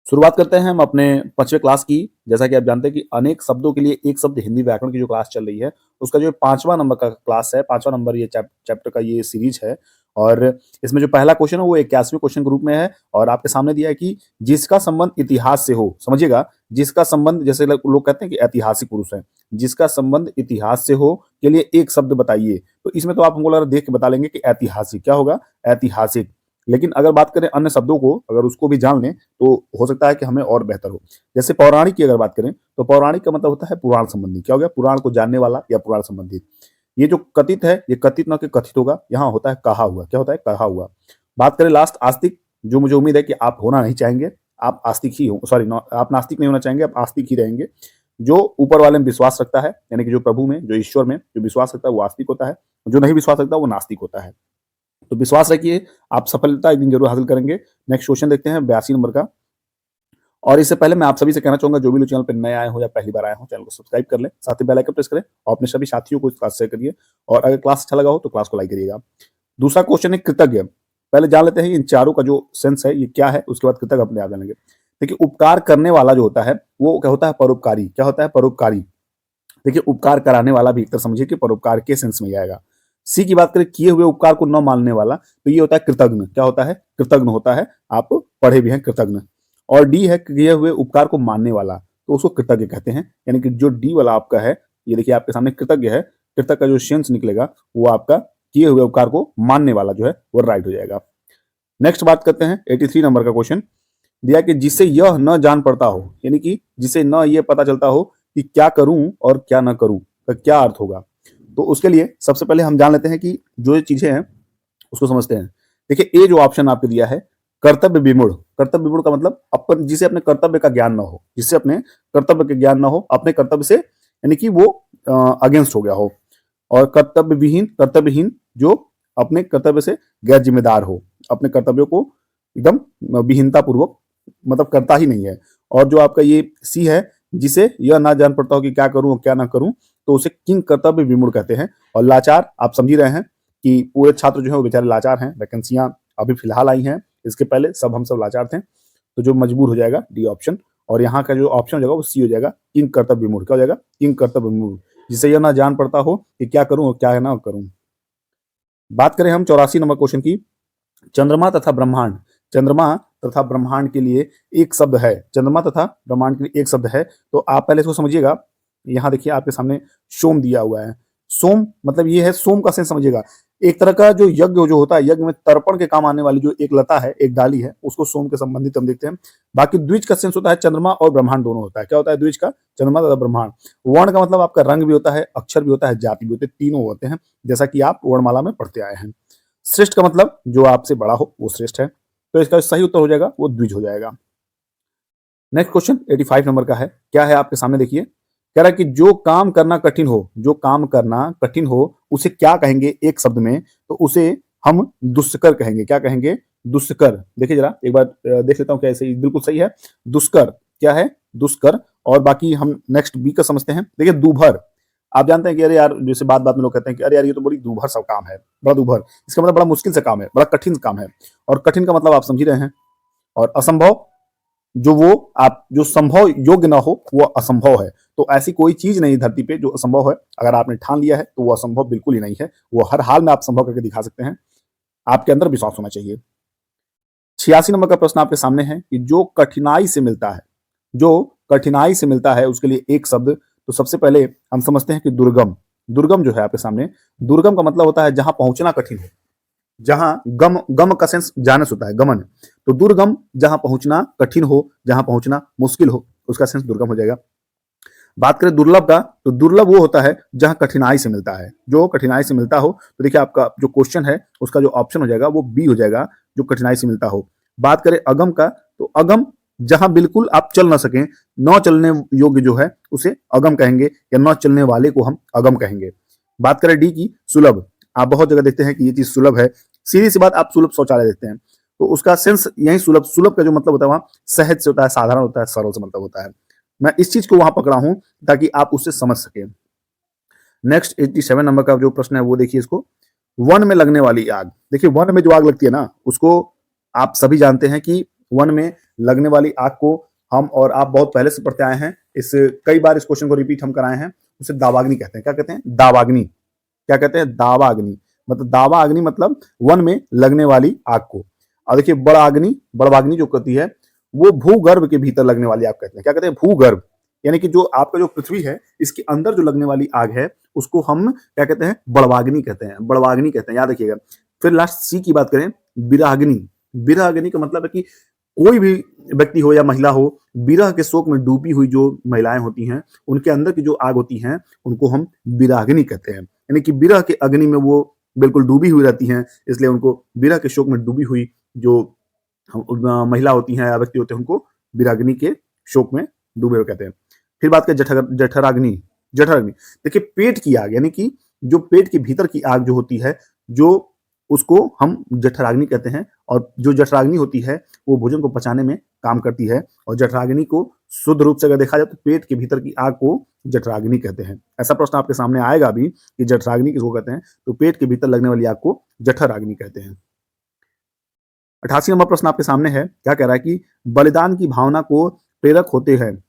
शुरुआत करते हैं हम अपने 5वें क्लास की। जैसा कि आप जानते हैं कि अनेक शब्दों के लिए एक शब्द हिंदी व्याकरण की जो क्लास चल रही है, उसका जो 5वां नंबर का क्लास है, 5वां नंबर ये चैप्टर का ये सीरीज है। और इसमें जो पहला क्वेश्चन है वो 81वें क्वेश्चन के रूप में है और आपके सामने दिया है कि जिसका संबंध इतिहास से हो, समझिएगा, जिसका संबंध जैसे लोग कहते हैं कि ऐतिहासिक पुरुष हैं, जिसका संबंध इतिहास से हो के लिए एक शब्द बताइए। तो इसमें तो आप हमको लग रहा है देख के बता लेंगे कि ऐतिहासिक क्या होगा, ऐतिहासिक। लेकिन अगर बात करें अन्य शब्दों को, अगर उसको भी जान लें तो हो सकता है कि हमें और बेहतर हो। जैसे पौराणिक की अगर बात करें तो पौराणिक का मतलब होता है पुराण संबंधी। क्या हो गया? पुराण को जानने वाला या पुराण संबंधित। ये जो कथित है, ये कथित ना कि कथित होगा, यहाँ होता है कहा हुआ। क्या होता है? कहा हुआ। बात करें लास्ट आस्तिक, जो मुझे उम्मीद है कि आप होना नहीं चाहेंगे, आप आस्तिक ही हो, सॉरी, आप नास्तिक नहीं होना चाहेंगे, आप आस्तिक ही रहेंगे। जो ऊपर वाले में विश्वास रखता है, यानी कि जो प्रभु में, जो ईश्वर में जो विश्वास रखता है वो आस्तिक होता है, जो नहीं विश्वास रखता वो नास्तिक होता है। तो विश्वास रखिए, आप सफलता एक दिन जरूर हासिल करेंगे। नेक्स्ट क्वेश्चन देखते हैं 82 नंबर का। और इससे पहले मैं आप सभी से कहना चाहूंगा, जो भी लोग चैनल पर नए आए हो या पहली बार आए हो, चैनल को सब्सक्राइब कर लें, साथ ही बेल आइकन प्रेस करें और अपने सभी साथियों को इस क्लास शेयर करिए। और अगर क्लास अच्छा लगा हो तो क्लास को लाइक करिएगा। दूसरा क्वेश्चन है कृतज्ञ। पहले जान लेते हैं इन चारों का जो सेंस है ये क्या है, उसके बाद कृतज्ञ अपने आप जानेंगे। देखिए, उपकार करने वाला जो होता है वो क्या होता है? परोपकारी। क्या होता है? परोपकारी। देखिए, उपकार कराने वाला भी एक तरह समझिए कि परोपकार के सेंस में ही आएगा। सी की बात करें, किए हुए उपकार को न मानने वाला, तो ये होता है कृतज्ञ। क्या होता है? कृतज्ञ होता है। आप पढ़े भी हैं कृतज्ञ। और डी है किए हुए उपकार को मानने वाला, तो उसको कृतज्ञ कहते हैं। यानी कि जो डी वाला आपका है, ये देखिए आपके सामने कृतज्ञ है, कृतज्ञ का जो सेंस निकलेगा वो आपका किए हुए उपकार को मानने वाला जो है वो राइट हो जाएगा। नेक्स्ट बात करते हैं 83 नंबर का क्वेश्चन। दिया कि जिसे यह न जान पड़ता हो, यानी कि जिसे न ये पता चलता हो कि क्या करूं और क्या ना करूं, का क्या अर्थ होगा। तो उसके लिए सबसे पहले हम जान लेते हैं कि जो ये चीजें हैं उसको समझते हैं। देखिए, ए जो ऑप्शन आपके दिया है, कर्तव्य विमूढ़। कर्तव्य विमूढ़ का मतलब अपन जिसे अपने कर्तव्य का ज्ञान ना हो, जिससे अपने कर्तव्य के ज्ञान ना हो, अपने कर्तव्य से यानी कि वो अगेंस्ट हो गया हो। और कर्तव्य विहीन, कर्तव्यहीन जो अपने कर्तव्य से गैर जिम्मेदार हो, अपने कर्तव्यों को एकदम विहीनता पूर्वक मतलब करता ही नहीं है। और जो आपका ये सी है, जिसे यह ना जान पड़ता हो कि क्या करूं और क्या ना करूं, तो उसे किंग कर्तव्य विमूढ़ कहते हैं। और लाचार, आप समझ ही रहे हैं कि पूरे छात्र जो है वो बेचारे लाचार हैं। वैकेंसियां अभी फिलहाल आई हैं, इसके पहले हम सब लाचार थे। तो जो मजबूर हो जाएगा डी ऑप्शन। और यहाँ का जो ऑप्शन हो जाएगा वो सी हो जाएगा, किंग कर्तव्य विमूढ़। क्या हो जाएगा? किंग कर्तव्य विमूढ़, जिसे यह ना जान पड़ता हो कि क्या करूं और क्या ना करूं। बात करें हम 84 नंबर क्वेश्चन की, चंद्रमा तथा ब्रह्मांड। चंद्रमा तथा ब्रह्मांड के लिए एक शब्द है। चंद्रमा तथा ब्रह्मांड के लिए एक शब्द है, तो आप पहले इसको समझिएगा। यहाँ देखिए आपके सामने सोम दिया हुआ है। सोम मतलब ये है, सोम का सेंस समझिएगा, एक तरह का जो यज्ञ जो होता है, यज्ञ में तर्पण के काम आने वाली जो एक लता है, एक डाली है, उसको सोम के संबंधित हम देखते हैं। बाकी द्विज का सेंस होता है चंद्रमा और ब्रह्मांड दोनों होता है। क्या होता है द्विज का? चंद्रमा तथा ब्रह्मांड। वर्ण का मतलब आपका रंग भी होता है, अक्षर भी होता है, जाति भी होती है, तीनों होते हैं, जैसा कि आप वर्णमाला में पढ़ते आए हैं। श्रेष्ठ का मतलब जो आपसे बड़ा हो वो श्रेष्ठ है। तो इसका सही उत्तर हो जाएगा वो द्विज हो जाएगा। नेक्स्ट क्वेश्चन 85 नंबर का है। क्या है आपके सामने देखिए, कह रहा है कि जो काम करना कठिन हो, जो काम करना कठिन हो उसे क्या कहेंगे एक शब्द में, तो उसे हम दुष्कर कहेंगे। क्या कहेंगे? दुष्कर। देखिए जरा एक बार देख लेता हूँ क्या सही, बिल्कुल सही है, दुष्कर। क्या है? दुष्कर। और बाकी हम नेक्स्ट बी का समझते हैं। देखिए, दूभर। आप जानते हैं कि अरे यार, जैसे बात बात में लोग कहते हैं कि अरे यार ये तो बड़ी दूभर सा काम है, बड़ा दूभर, इसका मतलब बड़ा मुश्किल से काम है, बड़ा कठिन काम है। और कठिन का मतलब आप समझ ही रहे हैं। और असंभव, जो वो आप जो संभव योग्य ना हो वो असंभव है। तो ऐसी कोई चीज नहीं धरती पे जो असंभव है। अगर आपने ठान लिया है तो वो असंभव बिल्कुल ही नहीं है, वो हर हाल में आप संभव करके दिखा सकते हैं। आपके अंदर विश्वास होना चाहिए। 86 नंबर का प्रश्न आपके सामने है कि जो कठिनाई से मिलता है, जो कठिनाई से मिलता है उसके लिए एक शब्द। तो सबसे पहले हम समझते हैं कि दुर्गम। दुर्गम जो है आपके सामने, दुर्गम का मतलब होता है जहां पहुंचना कठिन है, जहां गम, गम का सेंस जाने से होता है, गमन। तो दुर्गम जहां पहुंचना कठिन हो, जहां पहुंचना मुश्किल हो, उसका सेंस दुर्गम हो जाएगा। बात करें दुर्लभ का, तो दुर्लभ वो होता है जहां कठिनाई से मिलता है, जो कठिनाई से मिलता हो। तो देखिए आपका जो क्वेश्चन है उसका जो ऑप्शन हो जाएगा वो बी हो जाएगा, जो कठिनाई से मिलता हो। बात करें अगम का, तो अगम जहां बिल्कुल आप चल ना सकें, न चलने योग्य जो है उसे अगम कहेंगे, या न चलने वाले को हम अगम कहेंगे। बात करें डी की, सुलभ। आप बहुत जगह देखते हैं कि ये चीज सुलभ है, सीधी सी बात, आप सुलभ शौचालय देखते हैं, तो उसका सेंस यही सुलभ, सुलभ का जो मतलब होता है वहां सहज से होता है, साधारण होता है, सरल से मतलब होता है। मैं इस चीज को वहां पकड़ा हूं ताकि आप उससे समझ सके। नेक्स्ट 87 नंबर का जो प्रश्न है वो देखिए इसको, वन में लगने वाली आग। देखिए वन में जो आग लगती है ना, उसको आप सभी जानते हैं कि वन में लगने वाली आग को हम और आप बहुत पहले से पढ़ते आए हैं, कई बार इस क्वेश्चन को रिपीट हम कराए हैं, उसे दावाग्नि कहते हैं। क्या कहते हैं? दावाग्नि। क्या कहते हैं? दावाग्नि। मतलब दावाग्नि मतलब वन में लगने वाली आग को। और देखिए बड़वाग्नि जो कहती है वो भूगर्भ के भीतर लगने वाली आग कहते हैं। क्या कहते हैं? भूगर्भ। यानी कि जो आपका जो पृथ्वी है इसके अंदर जो लगने वाली आग है उसको हम क्या कहते हैं? बड़वाग्नि कहते हैं। बड़वाग्नि कहते हैं, याद रखिएगा। फिर लास्ट सी की बात करें, विराग्नि। विराग्नि का मतलब है कि कोई भी व्यक्ति हो या महिला हो, विरह के शोक में डूबी हुई जो महिलाएं होती हैं उनके अंदर की जो आग होती हैं उनको हम विराग्नि कहते हैं। यानी कि विरह के अग्नि में वो बिल्कुल डूबी हुई रहती हैं, इसलिए उनको विरह के शोक में डूबी हुई जो महिला होती हैं या व्यक्ति होते हैं उनको विराग्नि के शोक में डूबे हुए कहते हैं। फिर बात करें जठराग्नि। जठराग्नि देखिए पेट की आग, यानी कि जो पेट के भीतर की आग जो होती है, जो उसको हम जठराग्नि कहते हैं। और जो जठराग्नि होती है वो भोजन को पचाने में काम करती है। और जठराग्नि को शुद्ध रूप से अगर देखा जाए तो पेट के भीतर की आग को जठराग्नि कहते हैं। ऐसा प्रश्न आपके सामने आएगा भी कि जठराग्नि किसको कहते हैं, तो पेट के भीतर लगने वाली आग को जठराग्नि कहते हैं। 88 नंबर प्रश्न आपके सामने है, क्या कह रहा है कि बलिदान की भावना को प्रेरक होते हैं।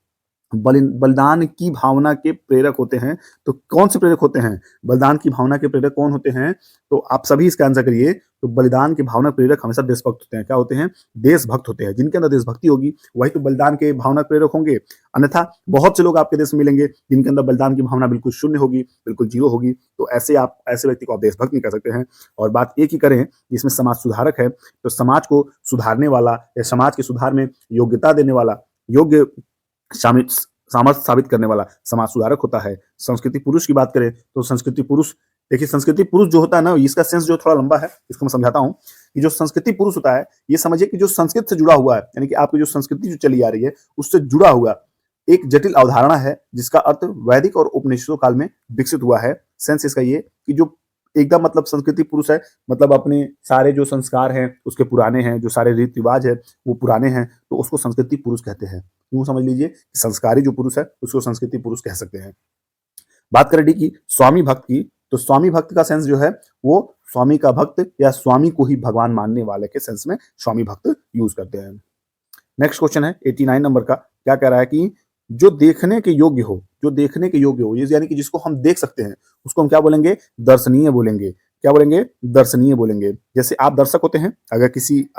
बलिदान की भावना के प्रेरक होते हैं, तो कौन से प्रेरक होते हैं? बलिदान की भावना के प्रेरक कौन होते हैं? तो आप सभी इसका आंसर करिए। तो बलिदान की भावना प्रेरक हमेशा देशभक्त होते हैं। क्या होते हैं? देशभक्त होते हैं। जिनके अंदर देशभक्ति होगी वही तो बलिदान के भावना प्रेरक होंगे। अन्यथा बहुत से लोग आपके देश में मिलेंगे जिनके अंदर बलिदान की भावना बिल्कुल शून्य होगी, बिल्कुल जीरो होगी। तो ऐसे व्यक्ति को आप देशभक्त नहीं कर सकते हैं। और बात एक ही करें जिसमें समाज सुधारक है, तो समाज को सुधारने वाला या समाज के सुधार में योग्यता देने वाला, योग्य सामर्थ्य साबित करने वाला समाज सुधारक होता है। संस्कृति पुरुष की बात करें तो संस्कृति पुरुष, देखिए संस्कृति पुरुष जो होता है ना, इसका सेंस जो थोड़ा लंबा है, इसको मैं समझाता हूँ कि जो संस्कृति पुरुष होता है ये समझिए कि जो संस्कृत से जुड़ा हुआ है, यानी कि आपकी जो संस्कृति जो चली आ रही है उससे जुड़ा हुआ एक जटिल अवधारणा है जिसका अर्थ वैदिक और उपनिषदों काल में विकसित हुआ है। सेंस इसका ये कि जो एकदम मतलब संस्कृति पुरुष है, मतलब अपने सारे जो संस्कार हैं उसके पुराने हैं, जो सारे रीति रिवाज है वो पुराने हैं, तो उसको संस्कृति पुरुष कहते हैं। यूं समझ लीजिए कि संस्कारी जो पुरुष है उसको संस्कृति पुरुष कह सकते हैं। बात करें डी की स्वामी भक्त की, तो स्वामी भक्त का सेंस जो है वो स्वामी का भक्त या स्वामी को ही भगवान मानने वाले के सेंस में स्वामी भक्त यूज करते हैं। नेक्स्ट क्वेश्चन है 89 नंबर का, क्या कह रहा है कि जो देखने के योग्य हो, जो देखने के योग्य हो, यानी कि जिसको हम देख सकते हैं उसको हम क्या बोलेंगे? दर्शनीय बोलेंगे। क्या बोलेंगे? दर्शनीय बोलेंगे। जैसे आप दर्शक होते हैं, अगर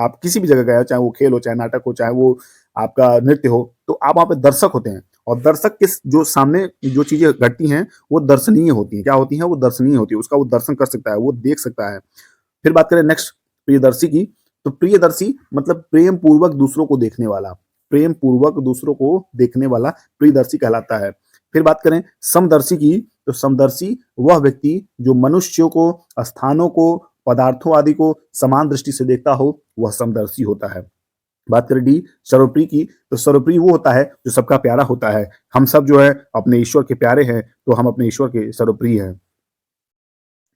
आप किसी भी जगह गए हो, चाहे वो खेल हो, चाहे नाटक हो, चाहे वो आपका नृत्य हो, तो आप वहां पे दर्शक होते हैं। और दर्शक किस जो सामने जो चीजें घटती हैं वो दर्शनीय होती हैं। क्या होती हैं? वो दर्शनीय होती है। उसका वो दर्शन कर सकता है, वो देख सकता है। फिर बात करें नेक्स्ट प्रियदर्शी की, तो प्रियदर्शी मतलब प्रेम पूर्वक दूसरों को देखने वाला, प्रेम पूर्वक दूसरों को देखने वाला प्रियदर्शी कहलाता है। फिर बात करें समदर्शी की, तो समदर्शी वह व्यक्ति जो मनुष्यों को, स्थानों को, पदार्थों आदि को समान दृष्टि से देखता हो, वह समदर्शी होता है। बात करें डी सर्वप्रिय की, तो सर्वप्रिय वो होता है जो सबका प्यारा होता है। हम सब जो है अपने ईश्वर के प्यारे हैं, तो हम अपने ईश्वर के सर्वप्रिय हैं।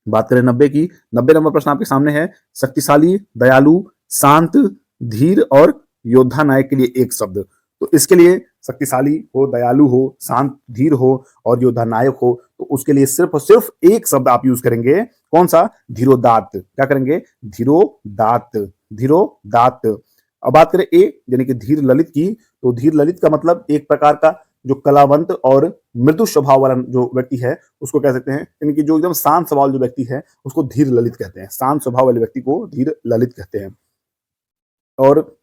बात करें 90 की, 90 नंबर प्रश्न आपके सामने है, शक्तिशाली, दयालु, शांत, धीर और योद्धा नायक के लिए एक शब्द। तो इसके लिए शक्तिशाली हो, दयालु हो, शांत, धीर हो और योद्धा नायक हो, तो उसके लिए सिर्फ और सिर्फ एक शब्द आप यूज करेंगे। कौन सा? धीरोदात्त। क्या करेंगे? धीरोदात्त। धीरोदात्त। अब बात करें ए यानी कि धीर ललित की, तो धीर ललित का मतलब एक प्रकार का जो कलावंत और मृदु स्वभाव वाला जो व्यक्ति है उसको कह सकते हैं। यानी कि जो एकदम शांत स्वभाव जो व्यक्ति है उसको धीर ललित कहते हैं। शांत स्वभाव वाले व्यक्ति को धीर ललित कहते हैं। और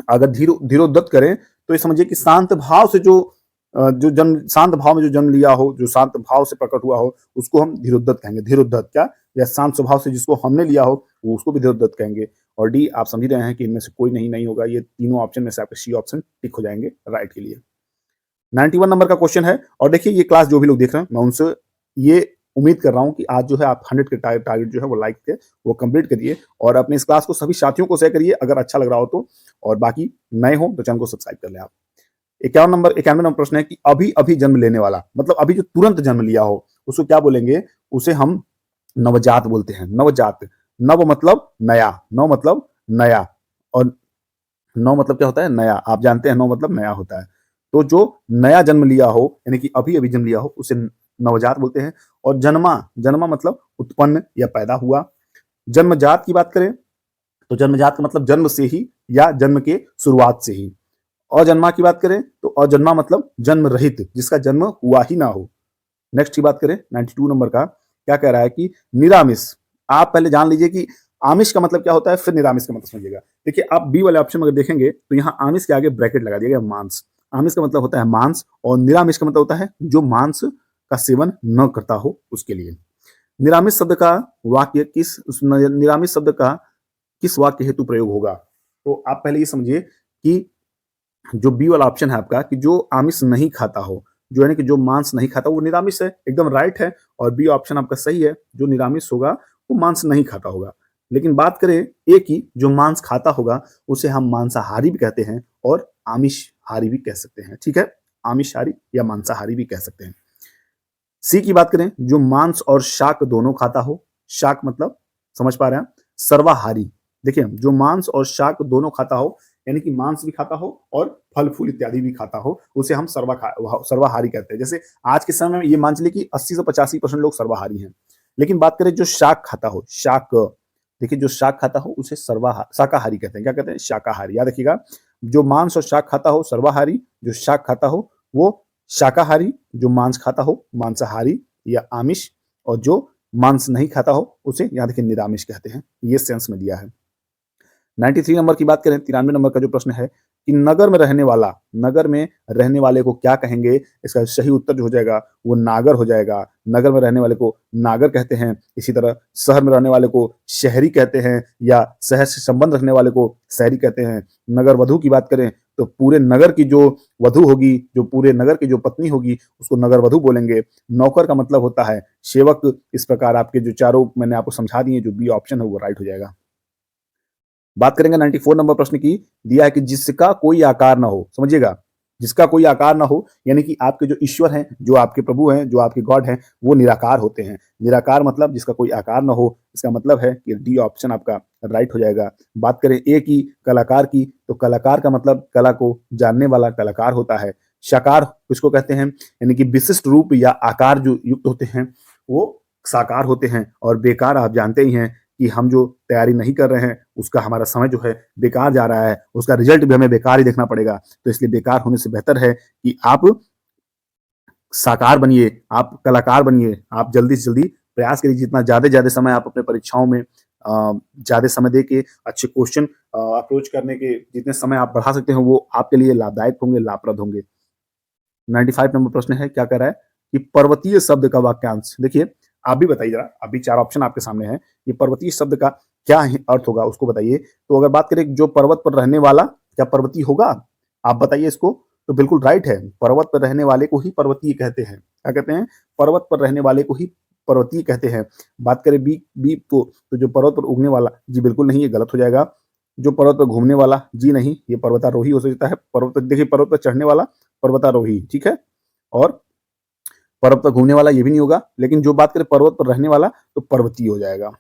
अगर धीरोदत्त करें तो ये समझिए कि शांत भाव से जो जन्म, शांत भाव में जो जन्म लिया हो, जो शांत भाव से प्रकट हुआ हो, उसको हम धीरोदत्त कहेंगे। धीरोदत्त क्या, या शांत स्वभाव से जिसको हमने लिया हो वो उसको भी धीरोदत्त कहेंगे। और डी आप समझ रहे हैं कि इनमें से कोई नहीं होगा। ये तीनों ऑप्शन में से आपके सी ऑप्शन टिक हो जाएंगे राइट के लिए। 91 नंबर का क्वेश्चन है, और देखिए ये क्लास जो भी लोग देख रहे हैं मैं उनसे ये उम्मीद कर रहा हूं कि आज जो है आप 100 के टारगेट जो है वो लाइक के वो कंप्लीट करिए और अपने इस क्लास को सभी साथियों को शेयर करिए अगर अच्छा लग रहा हो तो। और बाकी नए हो तो चैनल को सब्सक्राइब कर ले आप। 91 नंबर प्रश्न है कि अभी अभी जन्म लेने वाला, मतलब अभी जो तुरंत जन्म लिया हो उसको क्या बोलेंगे? उसे हम नवजात बोलते हैं। नवजात। नव मतलब नया, नव मतलब नया, और नौ मतलब क्या होता है? नया। आप जानते हैं नौ मतलब नया होता है। तो जो नया जन्म लिया हो यानी कि अभी अभी जन्म लिया हो उसे नवजात बोलते हैं। और जन्मा, जन्मा मतलब उत्पन्न या पैदा हुआ। जन्मजात की बात करें तो जन्मजात का मतलब जन्म से ही या जन्म के शुरुआत से ही। अजन्मा की बात करें तो अजन्मा मतलब जन्म रहित, जिसका जन्म हुआ ही ना हो। नेक्स्ट की बात करें 92 नंबर का, क्या कह रहा है कि निरामिष। आप पहले जान लीजिए कि आमिष का मतलब क्या होता है, फिर निरामिष का मतलब समझिएगा। देखिए आप बी वाले ऑप्शन में अगर देखेंगे तो यहाँ आमिष के आगे ब्रैकेट लगा दिया गया मांस। आमिष का मतलब होता है मांस और निरामिष का मतलब होता है जो मांस का सेवन न करता हो उसके लिए। निरामिष शब्द का वाक्य किस निरामिष शब्द का किस वाक्य हेतु प्रयोग होगा? तो आप पहले ये समझिए कि जो बी वाला ऑप्शन है आपका कि जो आमिष नहीं खाता हो, जो यानी कि जो मांस नहीं खाता वो निरामिष है, एकदम राइट है। और बी ऑप्शन आपका सही है, जो निरामिष होगा वो मांस नहीं खाता होगा। लेकिन बात करें ए की, जो मांस खाता होगा उसे हम मांसाहारी भी कहते हैं और आमिषहारी भी कह सकते हैं। ठीक है, आमिषहारी या मांसाहारी भी कह सकते हैं। सी की बात करें, जो मांस और शाक दोनों खाता हो। शाक मतलब समझ पा रहे हैं, सर्वाहारी। देखिए जो मांस और शाक दोनों खाता हो, यानी कि मांस भी खाता हो और फल फूल इत्यादि भी खाता हो, उसे हम सर्वाहारी कहते हैं। जैसे आज के समय में ये मान चलिए कि 80 से 85% लोग सर्वाहारी हैं। लेकिन बात करें जो शाक खाता हो, शाक, देखिए जो शाक खाता हो उसे शाकाहारी कहते हैं। क्या कहते हैं? शाकाहारी। याद रखिएगा, जो मांस और शाक खाता हो सर्वाहारी, जो शाक खाता हो वो शाकाहारी, जो मांस खाता हो मांसाहारी या आमिष, और जो मांस नहीं खाता हो उसे याद रखिए निरामिष कहते हैं। ये सेंस में दिया है। 93 नंबर की बात करें, 93 नंबर का जो प्रश्न है कि नगर में रहने वाला, नगर में रहने वाले को क्या कहेंगे? इसका सही उत्तर जो हो जाएगा वो नागर हो जाएगा। नगर में रहने वाले को नागर कहते हैं। इसी तरह शहर में रहने वाले को शहरी कहते हैं, या शहर से संबंध रखने वाले को शहरी कहते हैं। नगर वधु की बात करें तो पूरे नगर की जो वधु होगी, जो पूरे नगर की जो पत्नी होगी उसको नगर वधु बोलेंगे। नौकर का मतलब होता है सेवक। इस प्रकार आपके जो चारों मैंने आपको समझा दिए, जो बी ऑप्शन है वो राइट हो जाएगा। बात करेंगे 94 नंबर प्रश्न की, दिया है कि जिसका कोई आकार ना हो। समझिएगा, जिसका कोई आकार ना हो, यानी कि आपके जो ईश्वर हैं, जो आपके प्रभु हैं, जो आपके गॉड हैं, वो निराकार होते हैं। निराकार मतलब जिसका कोई आकार ना हो, इसका मतलब है कि डी ऑप्शन आपका राइट हो जाएगा। बात करें ए की, कलाकार की, तो कलाकार का मतलब कला को जानने वाला कलाकार होता है। साकार किसको कहते हैं? यानी कि विशिष्ट रूप या आकार जो युक्त होते हैं वो साकार होते हैं। और बेकार आप जानते ही हैं कि हम जो तैयारी नहीं कर रहे हैं उसका हमारा समय जो है बेकार जा रहा है, उसका रिजल्ट भी हमें बेकार ही देखना पड़ेगा। तो इसलिए बेकार होने से बेहतर है कि आप साकार बनिए, आप कलाकार बनिए। आप जल्दी से जल्दी प्रयास करिए, जितना ज़्यादा ज़्यादा समय आप अपने परीक्षाओं में ज़्यादा समय दे के अच्छे क्वेश्चन अप्रोच करने के जितने समय आप बढ़ा सकते हो वो आपके लिए लाभदायक होंगे, लाभप्रद होंगे। 95 नंबर प्रश्न है, क्या कह रहा है कि पर्वतीय शब्द का वाक्यांश। देखिए आप भी बताइए जरा, अभी 4 ऑप्शन आपके सामने है, ये पर्वतीय शब्द का क्या अर्थ होगा उसको बताइए। तो अगर बात करें जो पर्वत पर रहने वाला, क्या पर्वतीय होगा? आप बताइए इसको। तो बिल्कुल राइट है, पर्वत पर रहने वाले को ही पर्वतीय कहते हैं। क्या कहते हैं? पर्वत पर रहने वाले को ही पर्वतीय कहते हैं। बात करें बी बी तो जो पर्वत पर उगने वाला, जी बिल्कुल नहीं, ये गलत हो जाएगा। जो पर्वत पर घूमने वाला, जी नहीं, ये पर्वतारोही हो सकता है। पर्वत देखिए, पर्वत पर चढ़ने वाला पर्वतारोही, ठीक है। और पर्वत पर घूमने वाला ये भी नहीं होगा। लेकिन जो बात करें पर्वत पर रहने वाला तो पर्वतीय हो जाएगा।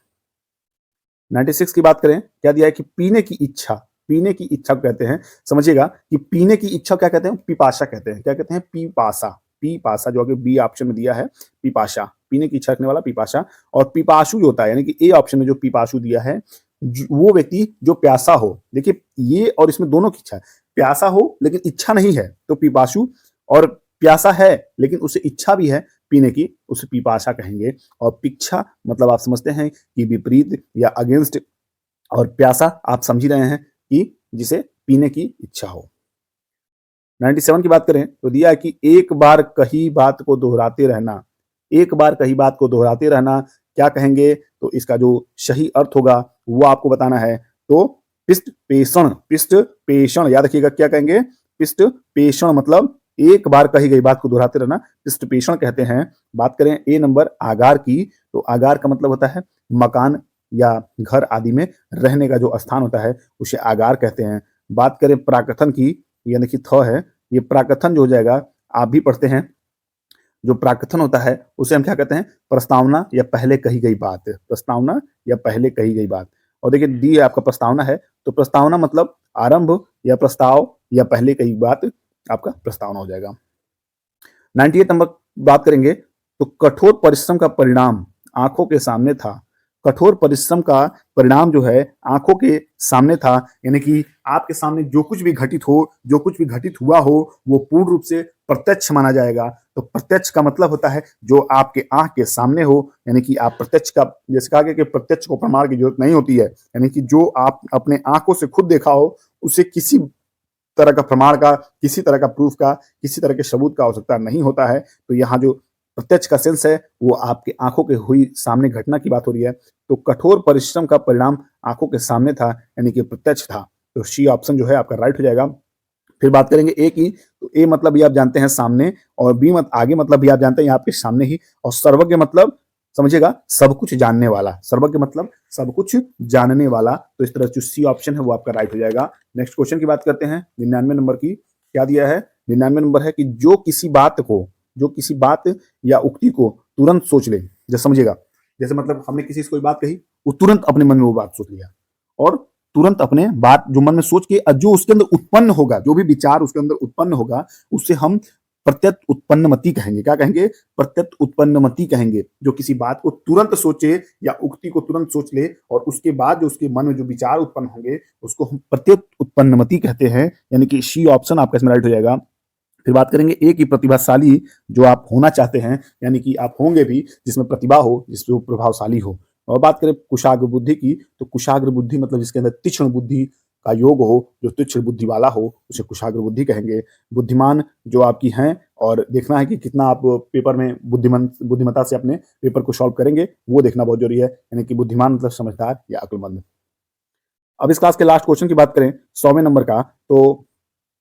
96 की बात करें, क्या दिया है कि पीने की इच्छा, पीने की इच्छा को कहते हैं। समझिएगा कि पीने की इच्छा क्या कहते हैं? पिपासा कहते हैं। क्या कहते हैं? पिपासा। पिपासा जो आगे बी ऑप्शन में दिया है, पिपासा, पीने की इच्छा रखने वाला पिपासा। और पिपासु जो होता है, यानी कि ए ऑप्शन में जो पिपासु दिया है, वो व्यक्ति जो प्यासा हो। देखिए ये और इसमें दोनों की इच्छा है, प्यासा हो लेकिन इच्छा नहीं है तो पिपासु, और प्यासा है लेकिन उसे इच्छा भी है पीने की, उसे पिपासा कहेंगे। और पिच्छा मतलब आप समझते हैं कि विपरीत या अगेंस्ट, और प्यासा आप समझ ही रहे हैं कि जिसे पीने की इच्छा हो। 97 की बात करें तो दिया है कि एक बार कही बात को दोहराते रहना। एक बार कही बात को दोहराते रहना क्या कहेंगे? तो इसका जो सही अर्थ होगा वो आपको बताना है। तो पिष्ट पेषण, पिष्ट पेषण याद रखिएगा, क्या कहेंगे? पिष्ट पेषण मतलब एक बार कही गई बात को दोहराते रहना, पिष्ट पेषण कहते हैं। बात करें ए नंबर आगार की, तो आगार का मतलब होता है मकान या घर आदि में रहने का जो स्थान होता है उसे आगार कहते हैं। बात करें प्राकथन की, यानी कि थ है, ये प्राकथन जो हो जाएगा, आप भी पढ़ते हैं, जो प्राकथन होता है उसे हम क्या कहते हैं? प्रस्तावना या पहले कही गई बात। प्रस्तावना या पहले कही गई बात। और देखिए डी आपका प्रस्तावना है, तो प्रस्तावना मतलब आरंभ या प्रस्ताव या पहले कही बात, आपका प्रस्तावना हो जाएगा। 98 नंबर बात करेंगे तो कठोर परिश्रम का परिणाम आंखों के सामने था। कठोर परिश्रम का परिणाम जो है आंखों के सामने था, यानी कि आपके सामने जो कुछ भी घटित हो, जो कुछ भी घटित हुआ हो, वो पूर्ण रूप से प्रत्यक्ष माना जाएगा। तो प्रत्यक्ष का मतलब होता है जो आपके आंख के सामने हो, यानी कि आप प्रत्यक्ष का, जैसे कहा गया कि प्रत्यक्ष को प्रमाण की जरूरत नहीं होती है, यानी कि जो आप अपने आंखों से खुद देखा हो उसे किसी तरह का प्रमाण का, किसी तरह का प्रूफ का, किसी तरह के सबूत का आवश्यकता नहीं होता है। तो यहाँ जो प्रत्यक्ष का सेंस है वो आपके आंखों के हुई सामने घटना की बात हो रही है। तो कठोर परिश्रम का परिणाम आंखों के सामने था, यानी कि प्रत्यक्ष था। तो सी ऑप्शन जो है आपका राइट हो जाएगा। फिर बात करेंगे ए की, तो ए मतलब भी आप जानते हैं सामने, और बी मत आगे मतलब भी आप जानते हैं आपके सामने ही, और सर्वज्ञ मतलब समझिएगा सब कुछ जानने वाला, सर्वज्ञ मतलब सब कुछ जानने वाला। तो इस तरह जो सी ऑप्शन है वो आपका राइट हो जाएगा। नेक्स्ट क्वेश्चन की बात करते हैं 99 नंबर की। क्या दिया है? 99 नंबर है कि जो किसी बात को, जो किसी बात या उक्ति को तुरंत सोच ले। जैसे समझिएगा, जैसे मतलब हमने किसी से कोई बात कही, वो तुरंत अपने मन में वो बात सोच लिया, और तुरंत अपने बात जो मन में सोच के जो उसके अंदर उत्पन्न होगा, जो भी विचार उसके अंदर उत्पन्न होगा, उससे हम प्रत्यत उत्पन्नमति कहेंगे। क्या कहेंगे? प्रत्यत उत्पन्नमति कहेंगे। जो किसी बात को तुरंत सोचे या उक्ति को तुरंत सोच ले, और उसके बाद जो उसके मन में जो विचार उत्पन्न होंगे उसको हम प्रत्यत उत्पन्नमति कहते हैं, यानी कि सी ऑप्शन आपका इसमें राइट हो जाएगा। फिर बात करेंगे ए की, प्रतिभाशाली जो आप होना चाहते हैं, यानी कि आप होंगे भी जिसमें प्रतिभा हो, जिसमें वो प्रभावशाली हो। और बात करें कुशाग्र बुद्धि की, तो कुशाग्र बुद्धि मतलब जिसके अंदर तीक्ष्ण बुद्धि का योग हो, जो तीक्ष्ण बुद्धि वाला हो, उसे कुशाग्र बुद्धि कहेंगे। बुद्धिमान जो आपकी हैं, और देखना है कि कितना आप पेपर में बुद्धिमत्ता से अपने पेपर को सॉल्व करेंगे, वो देखना बहुत जरूरी है, यानी कि बुद्धिमान मतलब समझदार या अक्लमंद। अब इस क्लास के लास्ट क्वेश्चन की बात करें 100वें नंबर का, तो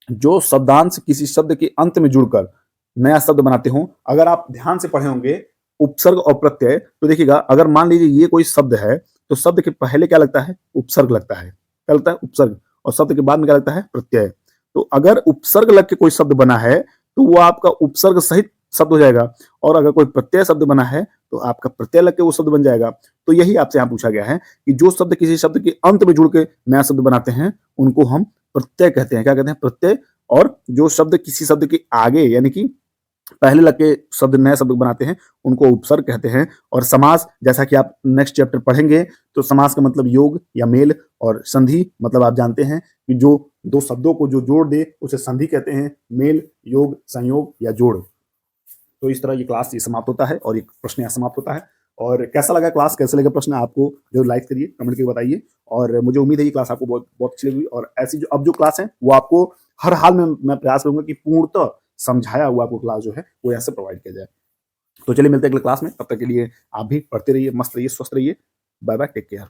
जो शब्दांश किसी शब्द के अंत में जुड़कर नया शब्द बनाते हो, अगर आप ध्यान से पढ़े होंगे उपसर्ग और प्रत्यय, तो देखिएगा अगर मान लीजिए ये कोई शब्द है, तो शब्द के पहले क्या लगता है? उपसर्ग लगता है। क्या लगता है? उपसर्ग। और शब्द के बाद में क्या लगता है? प्रत्यय। तो अगर उपसर्ग लग के कोई शब्द बना है तो वो आपका उपसर्ग सहित शब्द हो जाएगा, और अगर कोई प्रत्यय शब्द बना है तो आपका प्रत्यय लग के वो शब्द बन जाएगा। तो यही आपसे यहाँ पूछा गया है कि जो शब्द किसी शब्द के अंत में जुड़ के नया शब्द बनाते हैं उनको हम प्रत्यय कहते हैं। क्या कहते हैं? प्रत्यय। और जो शब्द किसी शब्द के आगे, यानी कि पहले लग के शब्द नए शब्द बनाते हैं, उनको उपसर्ग कहते हैं। और समास, जैसा कि आप नेक्स्ट चैप्टर पढ़ेंगे, तो समास का मतलब योग या मेल, और संधि मतलब आप जानते हैं कि जो दो शब्दों को जो जोड़ दे उसे संधि कहते हैं। मेल, योग, संयोग या जोड़। तो इस तरह ये क्लास ये समाप्त होता है, और ये प्रश्न यहाँ समाप्त होता है। और कैसा लगा क्लास, कैसे लगा प्रश्न, आपको जो लाइक करिए, कमेंट करके बताइए। और मुझे उम्मीद है ये क्लास आपको बहुत बहुत अच्छी लगी, और ऐसी जो अब जो क्लास है वो आपको हर हाल में मैं प्रयास करूंगा कि पूर्णतः समझाया हुआ आपको क्लास जो है वो यहाँ से प्रोवाइड किया जाए। तो चलिए मिलते हैं अगले क्लास में, तब तक के लिए आप भी पढ़ते रहिए, मस्त रहिए, स्वस्थ रहिए। Bye bye, take care.